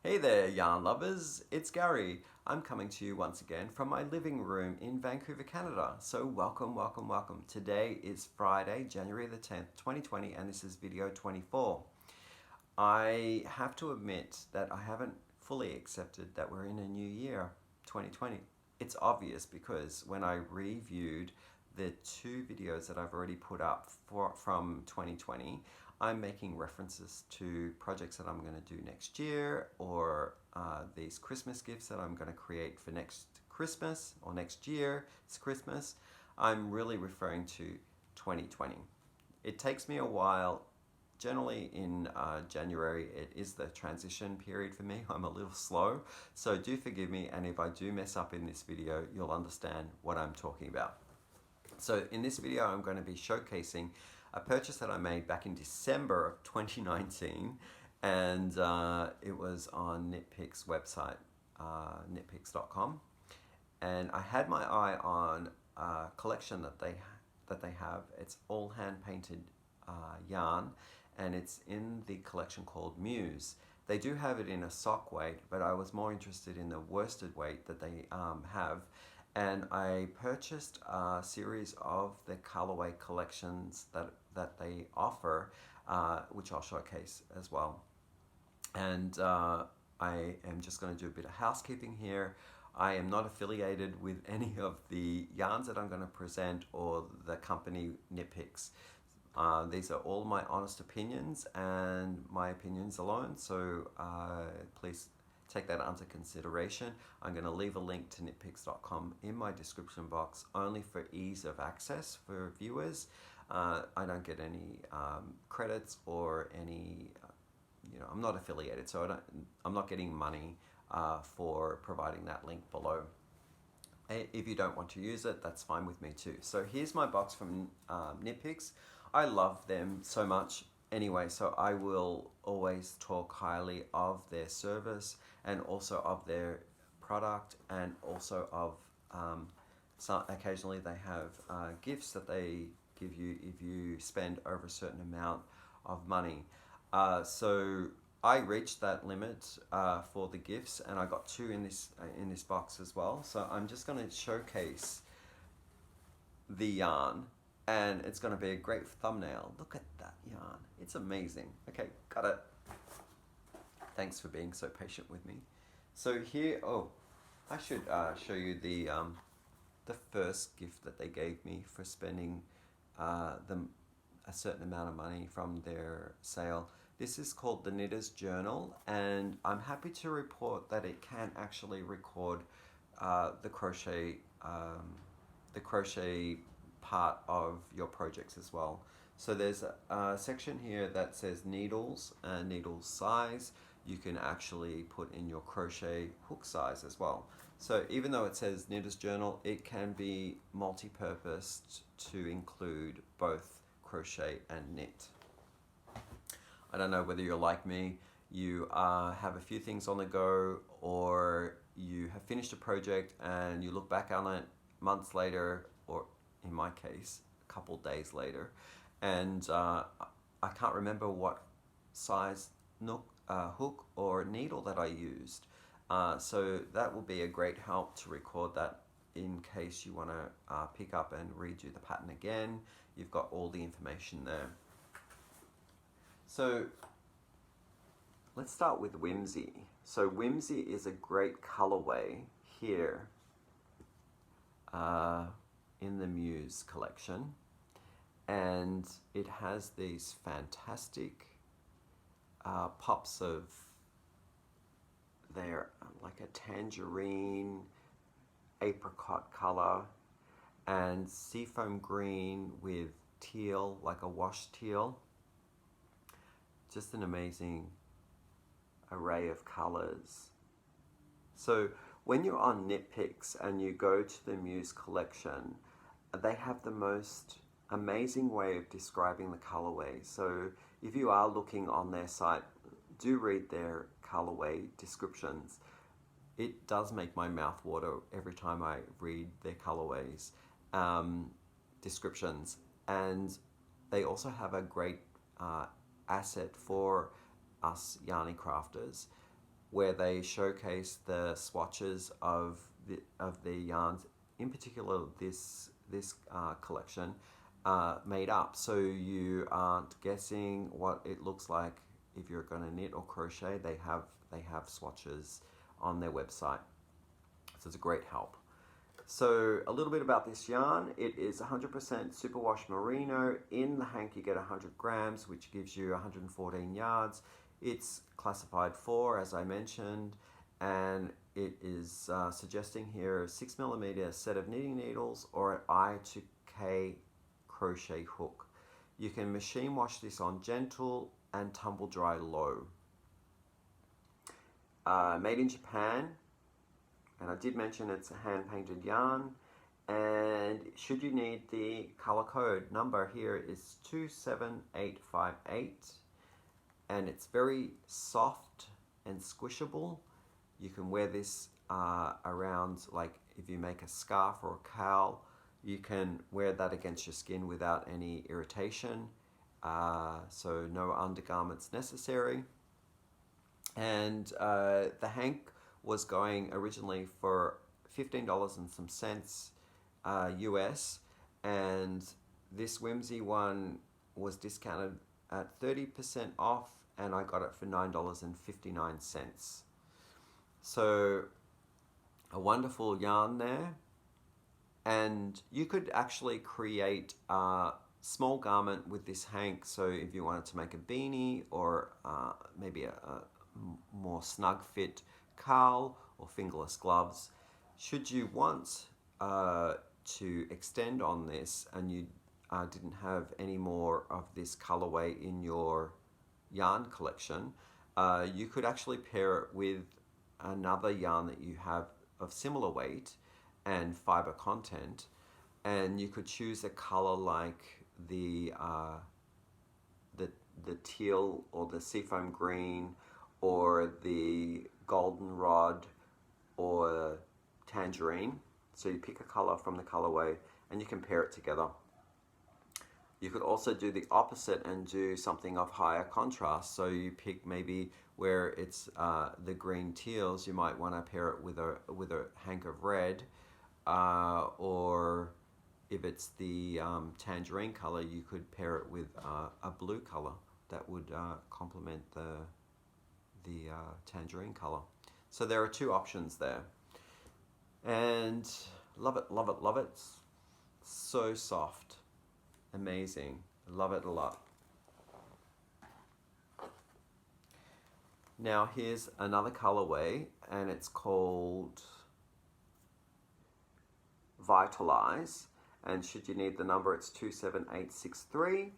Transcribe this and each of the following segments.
Hey there, yarn lovers. It's Gary. I'm coming to you once again from my living room in Vancouver, Canada. So welcome, welcome, welcome. Today is Friday, January the 10th, 2020, and this is video 24. I have to admit that I haven't fully accepted that we're in a new year, 2020. It's obvious because when I reviewed the two videos that I've already put up from 2020, I'm making references to projects that I'm going to do next year or these Christmas gifts that I'm going to create for next Christmas or next year. It's Christmas. I'm really referring to 2020. It takes me a while. Generally in January, it is the transition period for me. I'm a little slow, so do forgive me, and if I do mess up in this video, you'll understand what I'm talking about. So in this video, I'm going to be showcasing a purchase that I made back in December of 2019, and it was on KnitPicks website, knitpicks.com, and I had my eye on a collection that they have. It's all hand painted yarn, and it's in the collection called Muse. They do have it in a sock weight, but I was more interested in the worsted weight that they have. And I purchased a series of the colorway collections that they offer, which I'll showcase as well. And I am just going to do a bit of housekeeping here. I am not affiliated with any of the yarns that I'm going to present or the company KnitPicks. These are all my honest opinions and my opinions alone, so please take that under consideration. I'm going to leave a link to knitpicks.com in my description box only for ease of access for viewers. I don't get any credits or any, I'm not affiliated, so I'm not getting money for providing that link below. If you don't want to use it, that's fine with me too. So here's my box from KnitPicks. I love them so much anyway, so I will always talk highly of their service and also of their product, and also of occasionally they have gifts that they give you if you spend over a certain amount of money. So I reached that limit for the gifts, and I got two in this box as well. So I'm just going to showcase the yarn, and it's going to be a great thumbnail. Look at that yarn. It's amazing. Okay, got it. Thanks for being so patient with me. So here, I should show you the first gift that they gave me for spending a certain amount of money from their sale. This is called the Knitter's Journal, and I'm happy to report that it can actually record the crochet part of your projects as well. So there's a section here that says needles and needle size. You can actually put in your crochet hook size as well. So even though it says Knitter's Journal, it can be multi-purposed to include both crochet and knit. I don't know whether you're like me, you have a few things on the go, or you have finished a project and you look back on it months later, or in my case, a couple days later, and I can't remember what size hook or needle that I used. So that will be a great help to record that in case you want to pick up and redo the pattern again. You've got all the information there. So let's start with Whimsy. So Whimsy is a great colorway here in the Muse collection, and it has these fantastic pops of there, like a tangerine, apricot color, and seafoam green with teal, like a wash teal. Just an amazing array of colors. So when you're on KnitPicks and you go to the Muse collection, they have the most amazing way of describing the colorway. So if you are looking on their site, do read their colorway descriptions. It does make my mouth water every time I read their colorways descriptions. And they also have a great asset for us yarny crafters. where they showcase the swatches of the yarns, in particular this collection, made up, so you aren't guessing what it looks like if you're going to knit or crochet. They have swatches on their website, so it's a great help. So a little bit about this yarn. It is 100% superwash merino. In the hank you get 100 grams, which gives you 114 yards. It's classified 4, as I mentioned, and it is suggesting here a 6mm set of knitting needles or an I to K crochet hook. You can machine wash this on gentle and tumble dry low. Made in Japan, and I did mention it's a hand painted yarn. And should you need the color code, number here is 27858, and it's very soft and squishable. You can wear this around, like if you make a scarf or a cowl, you can wear that against your skin without any irritation. So no undergarments necessary. And the hank was going originally for $15 and some cents US, and this Whimsy one was discounted at 30% off, and I got it for $9.59. So a wonderful yarn there. And you could actually create a small garment with this hank. So if you wanted to make a beanie or maybe a more snug fit cowl or fingerless gloves, should you want to extend on this and you didn't have any more of this colorway in your yarn collection, you could actually pair it with another yarn that you have of similar weight and fiber content, and you could choose a color like the teal or the seafoam green or the goldenrod or tangerine. So you pick a color from the colorway and you can pair it together. You could also do the opposite and do something of higher contrast. So you pick maybe where it's the green teals, you might want to pair it with a hank of red, or if it's the tangerine color, you could pair it with a blue color that would complement the tangerine color. So there are two options there, and love it, love it, love it. So soft, amazing, love it a lot. Now here's another colorway, and it's called Vitalize, and should you need the number, it's 27863.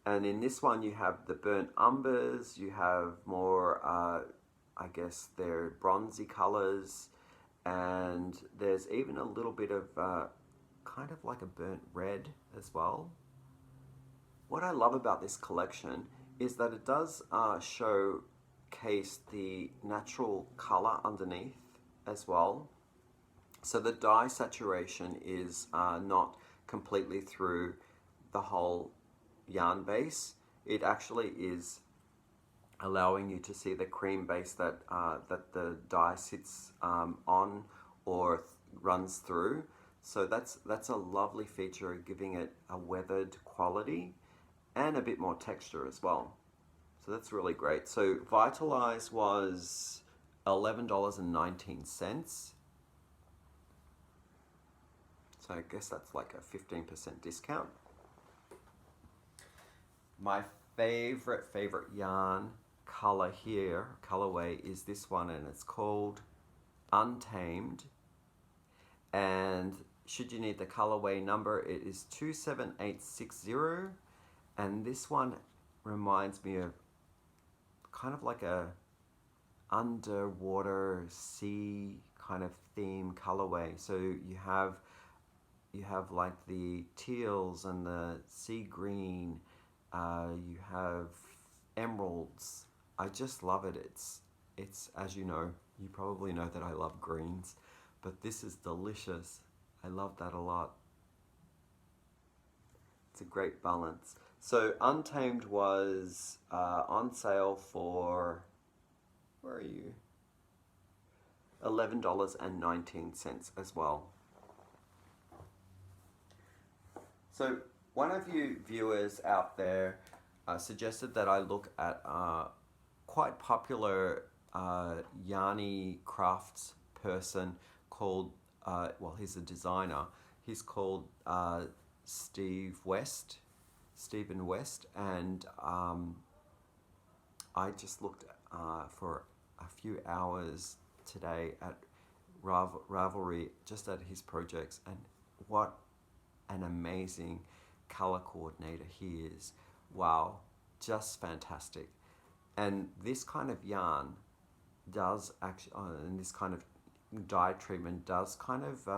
And in this one you have the burnt umbers, you have more I guess they're bronzy colors, and there's even a little bit of kind of like a burnt red as well. What I love about this collection is that it does showcase the natural color underneath as well. So the dye saturation is not completely through the whole yarn base. It actually is allowing you to see the cream base that the dye sits on or runs through. So that's a lovely feature, giving it a weathered quality and a bit more texture as well. So that's really great. So Vitalize was $11.19. So I guess that's like a 15% discount. My favorite yarn color here, colorway, is this one, and it's called Untamed. And should you need the colorway number, it is 27860. And this one reminds me of kind of like a underwater sea kind of theme colorway. So you have like the teals and the sea green, you have emeralds. I just love it. It's as you know, you probably know that I love greens, but this is delicious. I love that a lot. It's a great balance. So Untamed was on sale for, where are you? $11.19 as well. So one of you viewers out there suggested that I look at quite popular yarny crafts person called, well, he's a designer. He's called Stephen West, and I just looked for a few hours today at Ravelery, just at his projects, and what an amazing color coordinator he is. Wow, just fantastic. And this kind of yarn does actually, and this kind of dye treatment does kind of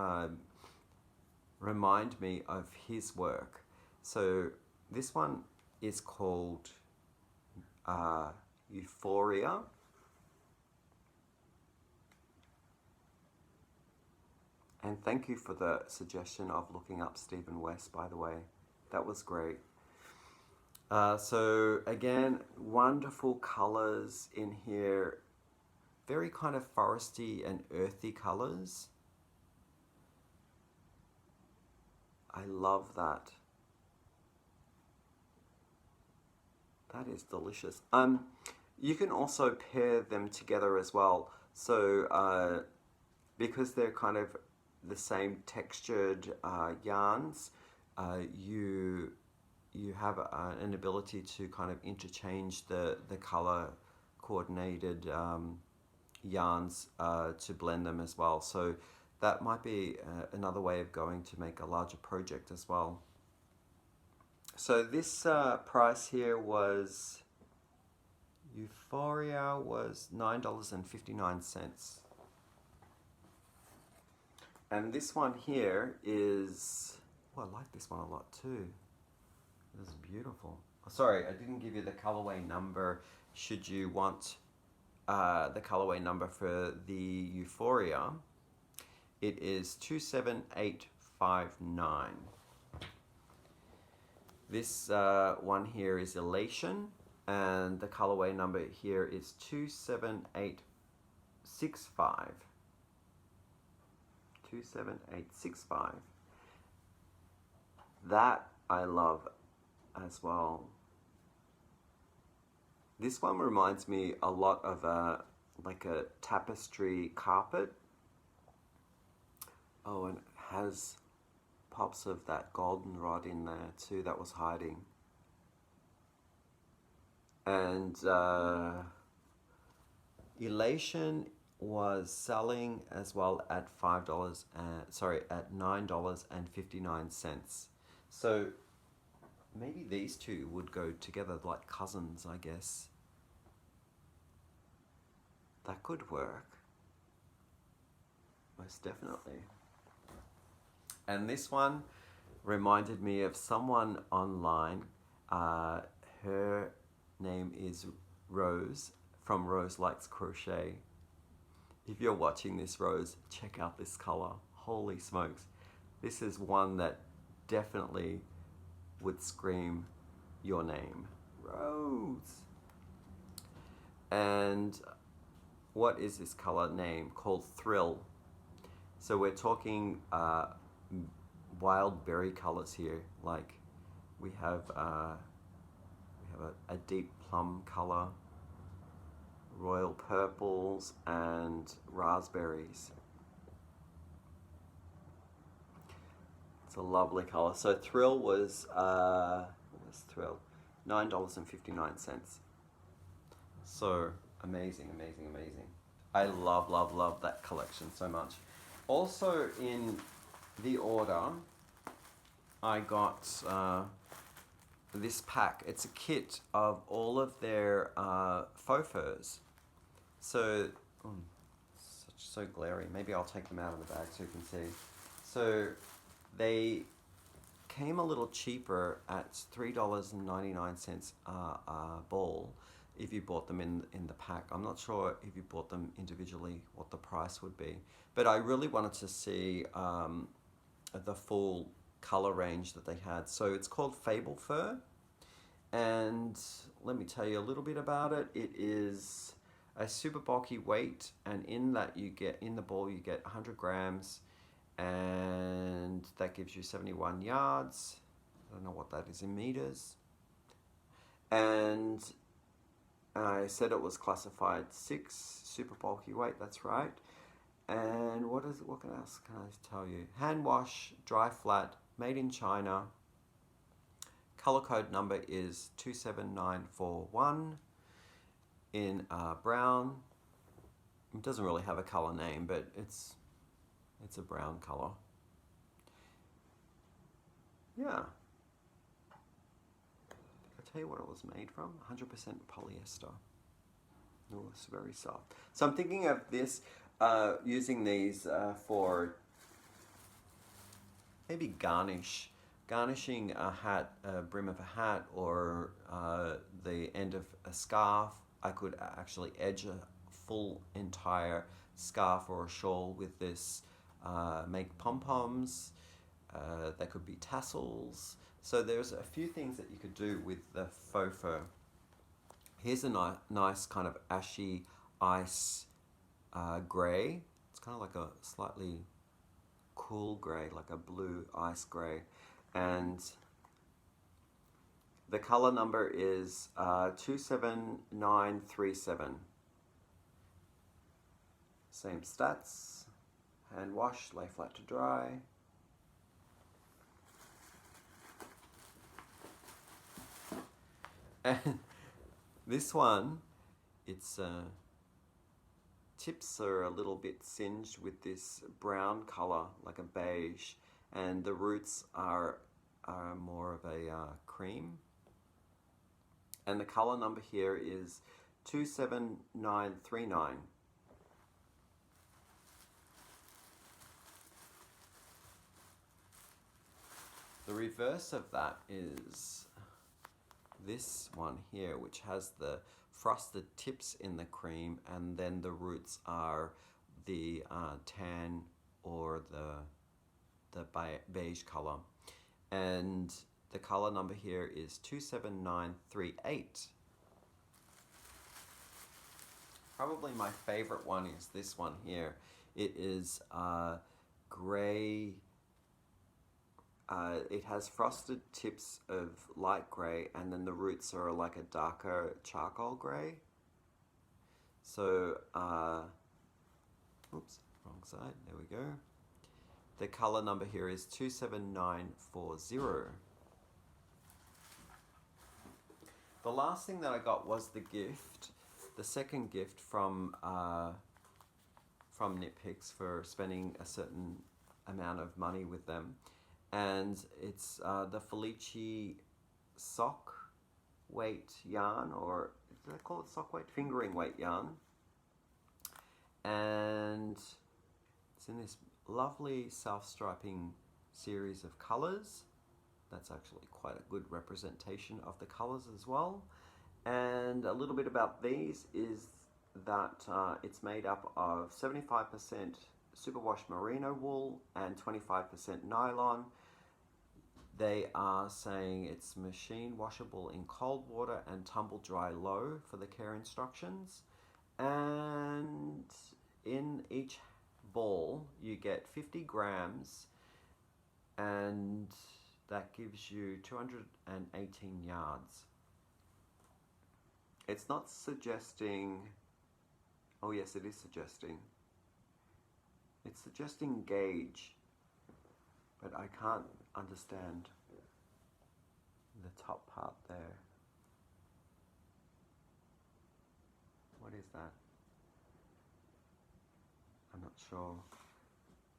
remind me of his work. So this one is called Euphoria. And thank you for the suggestion of looking up Stephen West, by the way. That was great. So again, wonderful colors in here. Very kind of foresty and earthy colors. I love that. That is delicious. You can also pair them together as well. So because they're kind of the same textured yarns, you have an ability to kind of interchange the color coordinated yarns to blend them as well. So that might be another way of going to make a larger project as well. So this price here was, Euphoria was $9.59. And this one here is, oh, I like this one a lot too. This is beautiful. Oh, sorry, I didn't give you the colorway number. Should you want the colorway number for the Euphoria, it is 27859. This one here is Elation, and the colorway number here is 27865. 27865. That I love as well. This one reminds me a lot of like a tapestry carpet. Oh, and it has pops of that goldenrod in there too that was hiding. And Elation was selling as well at $5, at $9.59. So maybe these two would go together like cousins, I guess. That could work. Most definitely. And this one reminded me of someone online. Her name is Rose from Roselikescrochet. If you're watching this, Rose, check out this color. Holy smokes. This is one that definitely would scream your name. Rose. And what is this color name? Called Thrill. So we're talking wild berry colors here. Like we have a deep plum color, royal purples, and raspberries. It's a lovely color. So Thrill was Thrill? $9.59. So amazing, amazing, amazing. I love, love, love that collection so much. Also in the order, I got this pack. It's a kit of all of their faux furs. So, so glary. Maybe I'll take them out of the bag so you can see. So they came a little cheaper at $3.99 a ball if you bought them in the pack. I'm not sure if you bought them individually what the price would be, but I really wanted to see the full color range that they had. So it's called Fable fur, and let me tell you a little bit about it. It is a super bulky weight, and in that you get, in the ball you get 100 grams, and that gives you 71 yards. I don't know what that is in meters. And I said it was classified 6, super bulky weight, that's right. And what else can I tell you? Hand wash, dry flat, made in China. Color code number is 27941 in brown. It doesn't really have a color name, but it's a brown color. Yeah. I'll tell you what it was made from. 100% polyester. Oh, it's very soft. So I'm thinking of this, using these for maybe garnishing a hat, a brim of a hat, or the end of a scarf. I could actually edge a full entire scarf or a shawl with this, make pom-poms. They could be tassels. So there's a few things that you could do with the faux fur. Here's a nice kind of ashy ice grey. It's kind of like a slightly cool grey, like a blue ice grey. And the color number is 27937. Same stats. Hand wash, lay flat to dry. And this one, its tips are a little bit singed with this brown color, like a beige, and the roots are more of a cream. And the color number here is 27939. The reverse of that is this one here, which has the frosted tips in the cream, and then the roots are the tan or the beige color. And the color number here is 27938. Probably my favorite one is this one here. It is gray. It has frosted tips of light gray, and then the roots are like a darker charcoal gray. So, oops, wrong side, there we go. The color number here is 27940. The last thing that I got was the gift, the second gift from KnitPicks for spending a certain amount of money with them. And it's the Felici sock weight yarn, or do they call it sock weight? Fingering weight yarn. And it's in this lovely self-striping series of colors. That's actually quite a good representation of the colors as well. And a little bit about these is that it's made up of 75% superwash merino wool and 25% nylon. They are saying it's machine washable in cold water and tumble dry low for the care instructions. And in each ball you get 50 grams, and that gives you 218 yards. It's not suggesting, oh yes it is suggesting, it's suggesting gauge, but I can't understand the top part there. What is that? I'm not sure.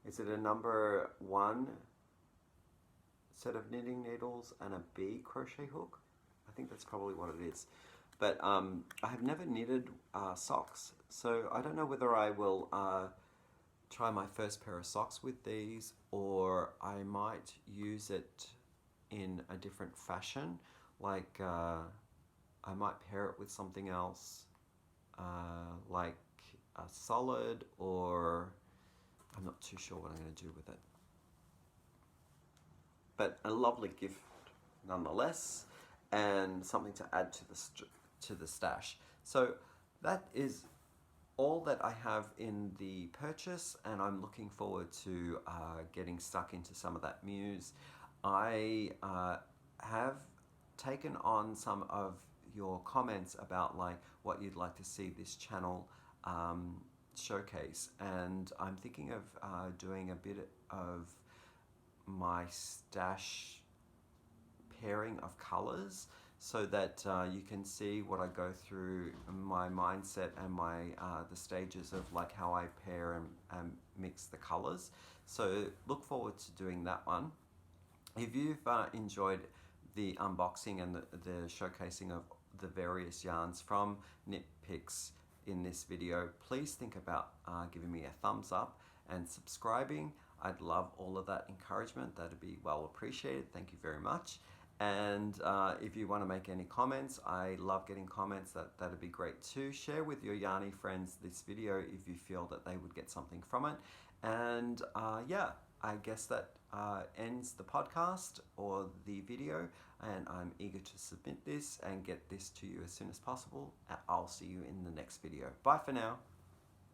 Is it a number 1 set of knitting needles and a B crochet hook? I think that's probably what it is. But I have never knitted socks, so I don't know whether I will try my first pair of socks with these, or I might use it in a different fashion. Like I might pair it with something else, like a solid, or I'm not too sure what I'm going to do with it. But a lovely gift nonetheless, and something to add to the stash. So that is all that I have in the purchase, and I'm looking forward to getting stuck into some of that Muse. I have taken on some of your comments about like what you'd like to see this channel showcase, and I'm thinking of doing a bit of my stash pairing of colors so that you can see what I go through, my mindset and my the stages of like how I pair and mix the colors. So look forward to doing that one. If you've enjoyed the unboxing and the showcasing of the various yarns from KnitPicks in this video, please think about giving me a thumbs up and subscribing. I'd love all of that encouragement. That'd be well appreciated. Thank you very much. And if you want to make any comments, I love getting comments. That'd be great too. Share with your yarny friends this video if you feel that they would get something from it. And yeah, I guess that ends the podcast or the video, and I'm eager to submit this and get this to you as soon as possible. I'll see you in the next video. Bye for now.